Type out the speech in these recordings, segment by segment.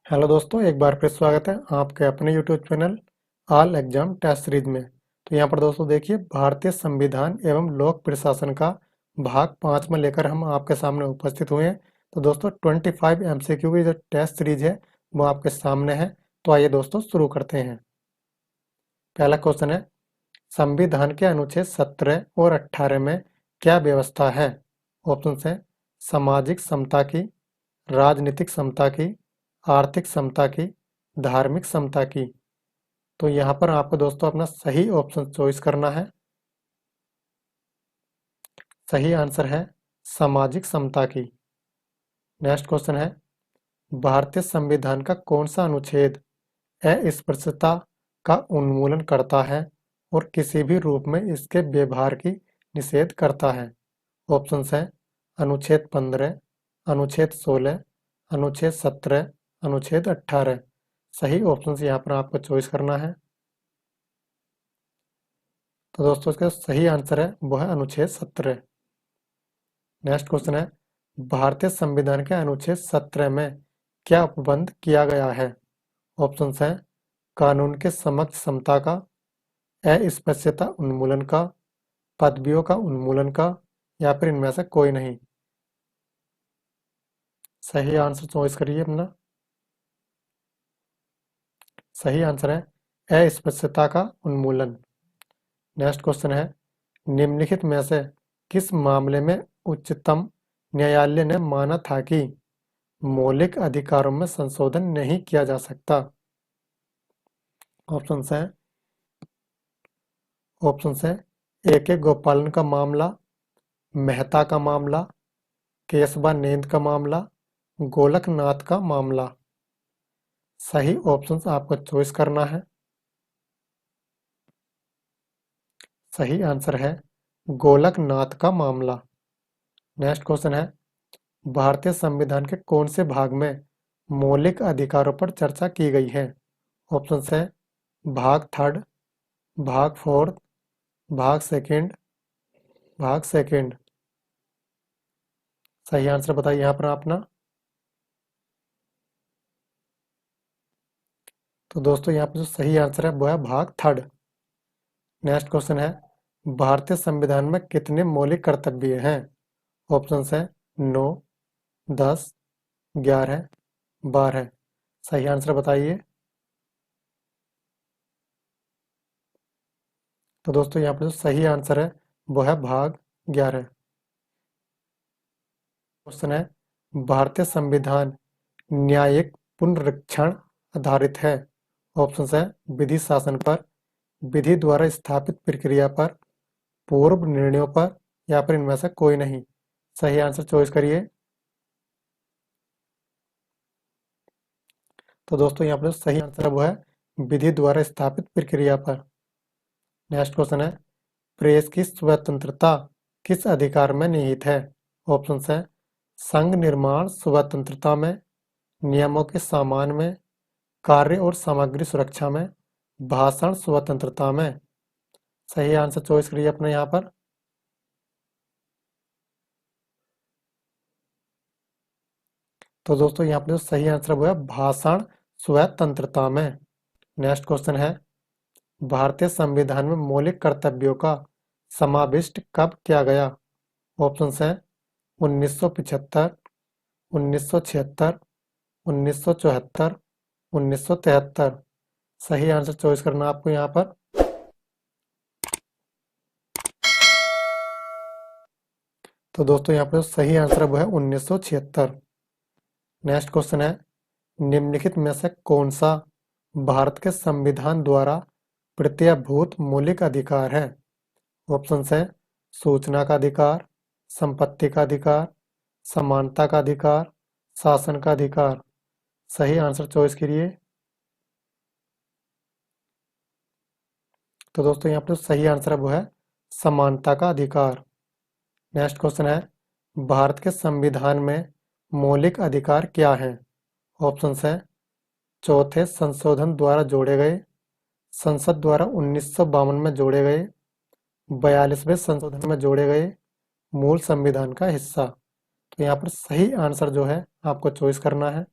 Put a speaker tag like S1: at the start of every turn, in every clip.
S1: Hello दोस्तों, एक बार फिर स्वागत है आपके अपने YouTube channel all exam test series में। तो यहाँ पर दोस्तों देखिए, भारतीय संविधान एवं लोक प्रशासन का भाग 5 में लेकर हम आपके सामने उपस्थित हुए हैं। तो दोस्तों 25 एमसीक्यू की जो टेस्ट सीरीज है वो आपके सामने है। तो आइए दोस्तों शुरू करते हैं। पहला क्वेश्चन है, संविधान के अनुच्छेद 17 और 18 में क्या व्यवस्था है? ऑप्शन है सामाजिक समता की, राजनीतिक समता की, आर्थिक समता की, धार्मिक समता की। तो यहाँ पर आपको दोस्तों अपना सही ऑप्शन चॉइस करना है। सही आंसर है सामाजिक समता की। नेक्स्ट क्वेश्चन है, भारतीय संविधान का कौन सा अनुच्छेद अस्पृश्यता का उन्मूलन करता है और किसी भी रूप में इसके व्यवहार की निषेध करता है? ऑप्शन है अनुच्छेद 15, अनुच्छेद 16, अनुच्छेद 17, अनुच्छेद 18। सही ऑप्शन यहाँ पर आपको चॉइस करना है। तो दोस्तों इसका सही आंसर है वो है अनुच्छेद 17। नेक्स्ट क्वेश्चन है, भारतीय संविधान के अनुच्छेद 17 में क्या उपबंध किया गया है? ऑप्शन है कानून के समक्ष समता का, अस्पृश्यता उन्मूलन का, पदवियों का उन्मूलन का, या फिर इनमें से कोई नहीं। सही आंसर चॉइस करिए अपना। सही आंसर है अस्पृश्यता का उन्मूलन। नेक्स्ट क्वेश्चन है, निम्नलिखित में से किस मामले में उच्चतम न्यायालय ने माना था कि मौलिक अधिकारों में संशोधन नहीं किया जा सकता? ऑप्शंस हैं ए के गोपालन का मामला, मेहता का मामला, केशवानंद का मामला, गोलकनाथ का मामला। सही ऑप्शंस आपको चॉइस करना है। सही आंसर है गोलकनाथ का मामला। नेक्स्ट क्वेश्चन है, भारतीय संविधान के कौन से भाग में मौलिक अधिकारों पर चर्चा की गई है? ऑप्शन है भाग थर्ड, भाग फोर्थ, भाग सेकंड, भाग सेकंड। सही आंसर बताइए यहाँ पर अपना। तो दोस्तों यहाँ पर जो सही आंसर है वो है भाग थर्ड। नेक्स्ट क्वेश्चन है, भारतीय संविधान में कितने मौलिक कर्तव्य हैं? ऑप्शन है 9, 10, 11, 12। सही आंसर बताइए। तो दोस्तों यहाँ पर जो सही आंसर है वो है भाग 11। क्वेश्चन है, भारतीय संविधान न्यायिक पुनरीक्षण आधारित है? ऑप्शन है विधि शासन पर, विधि द्वारा स्थापित प्रक्रिया पर, पूर्व निर्णयों पर, या फिर इनमें से कोई नहीं। सही आंसर चॉइस करिए। तो दोस्तों यहाँ पर सही आंसर वो है विधि द्वारा स्थापित प्रक्रिया पर। नेक्स्ट क्वेश्चन है, प्रेस की स्वतंत्रता किस अधिकार में निहित है? ऑप्शन है संघ निर्माण स्वतंत्रता में, नियमों के सम्मान में, कार्य और सामग्री सुरक्षा में, भाषण स्वतंत्रता में। सही आंसर चॉइस करिए अपने यहाँ पर। तो दोस्तों यहाँ पर जो सही आंसर वो है भाषण स्वतंत्रता में। नेक्स्ट क्वेश्चन है, भारतीय संविधान में मौलिक कर्तव्यों का समाविष्ट कब किया गया? ऑप्शन है 1975, 1976, 1974, 1973। सही आंसर चॉइस करना आपको यहाँ पर। तो दोस्तों यहाँ पर सही आंसर वो है 1976। नेक्स्ट क्वेश्चन है, निम्नलिखित में से कौन सा भारत के संविधान द्वारा प्रत्ययभूत मौलिक अधिकार है? ऑप्शन है सूचना का अधिकार, संपत्ति का अधिकार, समानता का अधिकार, शासन का अधिकार। सही आंसर चॉइस करिए। तो दोस्तों यहाँ पर सही आंसर है वो है समानता का अधिकार। नेक्स्ट क्वेश्चन है, भारत के संविधान में मौलिक अधिकार क्या हैं? ऑप्शन है चौथे संशोधन द्वारा जोड़े गए, संसद द्वारा 1952 में जोड़े गए, 42वें संशोधन में जोड़े गए, मूल संविधान का हिस्सा। तो यहाँ पर सही आंसर जो है आपको चॉइस करना है।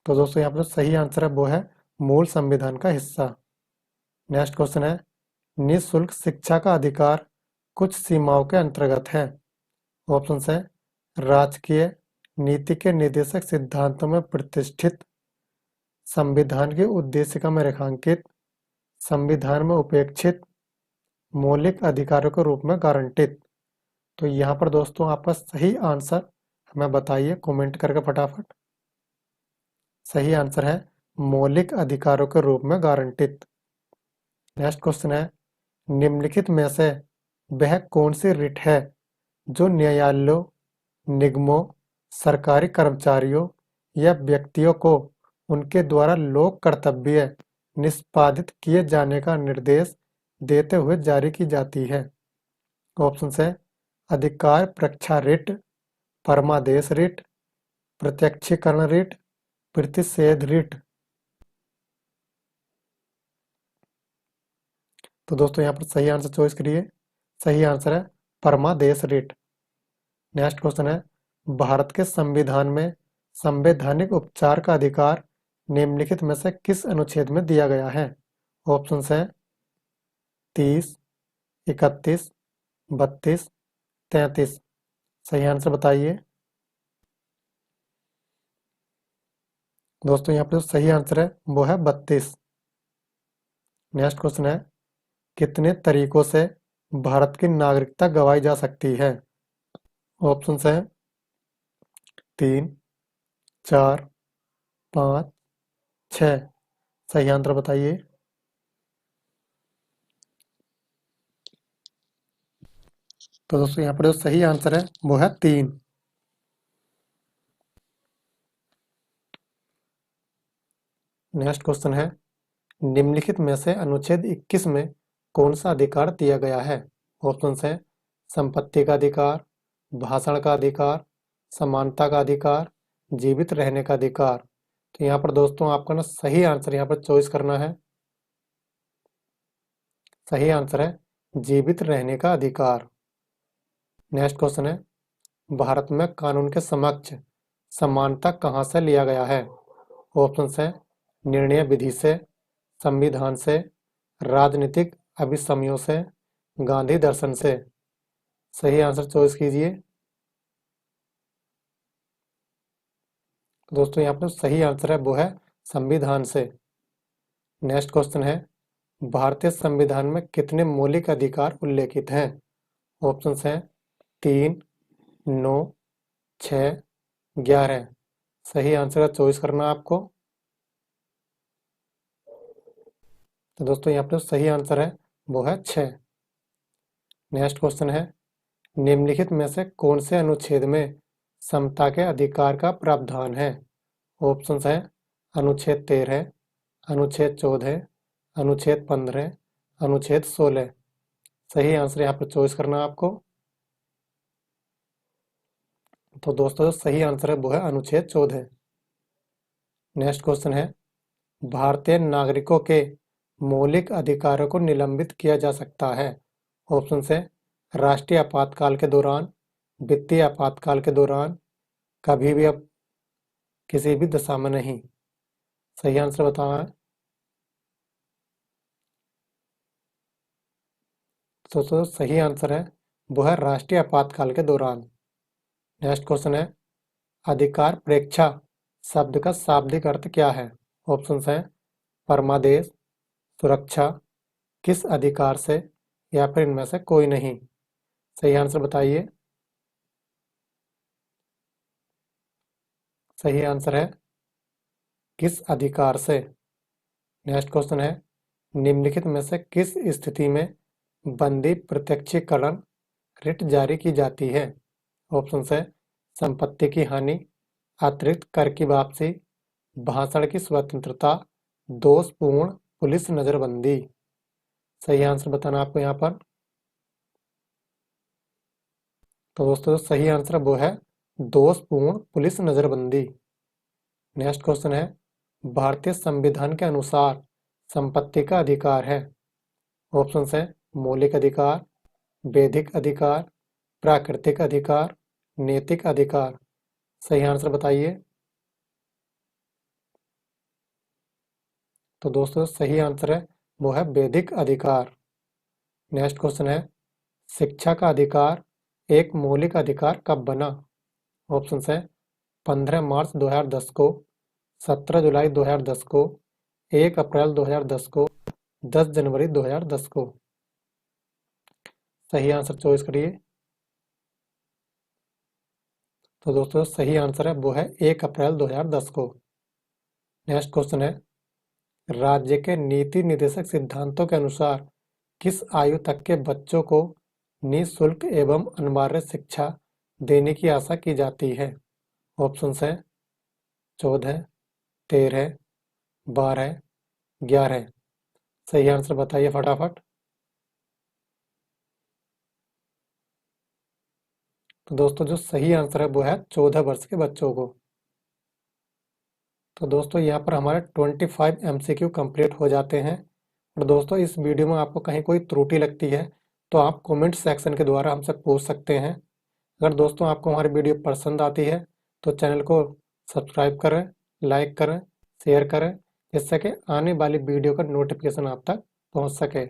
S1: तो दोस्तों यहाँ पर जो सही आंसर है वो है मूल संविधान का हिस्सा। नेक्स्ट क्वेश्चन है, निःशुल्क शिक्षा का अधिकार कुछ सीमाओं के अंतर्गत है। ऑप्शन है राजकीय नीति के निर्देशक सिद्धांतों में प्रतिष्ठित, संविधान की उद्देशिका में रेखांकित, संविधान में उपेक्षित, मौलिक अधिकारों के रूप में गारंटित। तो यहाँ पर दोस्तों आपका सही आंसर हमें बताइए कमेंट करके फटाफट। सही आंसर है मौलिक अधिकारों के रूप में गारंटित। नेक्स्ट क्वेश्चन है, निम्नलिखित में से वह कौन सी रिट है जो न्यायालयों, निगमों, सरकारी कर्मचारियों या व्यक्तियों को उनके द्वारा लोक कर्तव्य निष्पादित किए जाने का निर्देश देते हुए जारी की जाती है। ऑप्शन है अधिकार प्रक्षा रिट, परमादेश रिट, प्रत्यक्षीकरण रिट, प्रतिषेध रिट। तो दोस्तों यहाँ पर सही आंसर चॉइस करिए। सही आंसर है परमादेश रिट। नेक्स्ट क्वेश्चन है, भारत के संविधान में संवैधानिक उपचार का अधिकार निम्नलिखित में से किस अनुच्छेद में दिया गया है। ऑप्शन है 30, 31, 32, 33। सही आंसर बताइए। दोस्तों यहाँ पर जो सही आंसर है वो है 32। नेक्स्ट क्वेश्चन है, कितने तरीकों से भारत की नागरिकता गंवाई जा सकती है। ऑप्शन है 3, 4, 5, 6। सही आंसर बताइए। तो दोस्तों यहाँ पर जो सही आंसर है वो है 3। नेक्स्ट क्वेश्चन है, निम्नलिखित में से अनुच्छेद 21 में कौन सा अधिकार दिया गया है। ऑप्शन है संपत्ति का अधिकार, भाषण का अधिकार, समानता का अधिकार, जीवित रहने का अधिकार। तो यहाँ पर दोस्तों आपका ना सही आंसर यहाँ पर चॉइस करना है। सही आंसर है जीवित रहने का अधिकार। नेक्स्ट क्वेश्चन है, भारत में कानून के समक्ष समानता कहाँ से लिया गया है। ऑप्शन है निर्णय विधि से, संविधान से, राजनीतिक अभिसमयों से, गांधी दर्शन से। सही आंसर चॉइस कीजिए। दोस्तों यहाँ पर सही आंसर है वो है संविधान से। नेक्स्ट क्वेश्चन है, भारतीय संविधान में कितने मौलिक अधिकार उल्लेखित हैं। ऑप्शन हैं 3, 9, 6, 11। सही आंसर का चॉइस करना है आपको। तो दोस्तों यहाँ पर सही आंसर है वो है 6। नेक्स्ट क्वेश्चन है, निम्नलिखित में से कौन से अनुच्छेद में समता के अधिकार का प्रावधान है। ऑप्शंस है अनुच्छेद 13, अनुच्छेद 14, अनुच्छेद 15, अनुच्छेद 16। सही आंसर यहाँ पर चॉइस करना है आपको। तो दोस्तों जो सही आंसर है वो है अनुच्छेद 14। नेक्स्ट क्वेश्चन है, भारतीय नागरिकों के मौलिक अधिकारों को निलंबित किया जा सकता है। ऑप्शन है राष्ट्रीय आपातकाल के दौरान, वित्तीय आपातकाल के दौरान, कभी भी, अब किसी भी दशा में नहीं। सही आंसर बताना है। तो सही आंसर है वो है राष्ट्रीय आपातकाल के दौरान। नेक्स्ट क्वेश्चन है, अधिकार प्रेक्षा शब्द का शाब्दिक अर्थ क्या है। ऑप्शन है परमादेश, सुरक्षा, किस अधिकार से, या फिर इनमें से कोई नहीं। सही आंसर बताइए। सही आंसर है किस अधिकार से। नेक्स्ट क्वेश्चन है, निम्नलिखित में से किस स्थिति में बंदी प्रत्यक्षीकरण रिट जारी की जाती है। ऑप्शन है संपत्ति की हानि, अतिरिक्त कर की वापसी, भाषण की स्वतंत्रता, दोषपूर्ण पुलिस नजरबंदी। सही आंसर बताना आपको यहाँ पर। तो दोस्तों सही आंसर वो है दोषपूर्ण पुलिस नजरबंदी। नेक्स्ट क्वेश्चन है, भारतीय संविधान के अनुसार संपत्ति का अधिकार है। ऑप्शन है मौलिक अधिकार, वैधिक अधिकार, प्राकृतिक अधिकार, नैतिक अधिकार। सही आंसर बताइए। तो दोस्तों सही आंसर है वो है वैदिक अधिकार। नेक्स्ट क्वेश्चन है, शिक्षा का अधिकार एक मौलिक अधिकार कब बना? ऑप्शन है 15 मार्च 2010 को, 17 जुलाई 2010 को, 1 अप्रैल 2010 को, 10 जनवरी 2010 को। सही आंसर चॉइस करिए। तो दोस्तों सही आंसर है वो है 1 अप्रैल 2010 को। नेक्स्ट क्वेश्चन है, राज्य के नीति निर्देशक सिद्धांतों के अनुसार किस आयु तक के बच्चों को निःशुल्क एवं अनिवार्य शिक्षा देने की आशा की जाती है? ऑप्शंस हैं 14, 13, 12, 11। सही आंसर बताइए फटाफट। तो दोस्तों जो सही आंसर है वो है 14 वर्ष के बच्चों को। तो दोस्तों यहाँ पर हमारे 25 MCQ कंप्लीट हो जाते हैं। और दोस्तों इस वीडियो में आपको कहीं कोई त्रुटि लगती है तो आप कमेंट सेक्शन के द्वारा हमसे पूछ सकते हैं। अगर दोस्तों आपको हमारी वीडियो पसंद आती है तो चैनल को सब्सक्राइब करें, लाइक करें, शेयर करें, जिससे कि आने वाली वीडियो का नोटिफिकेशन आप तक पहुंच सके।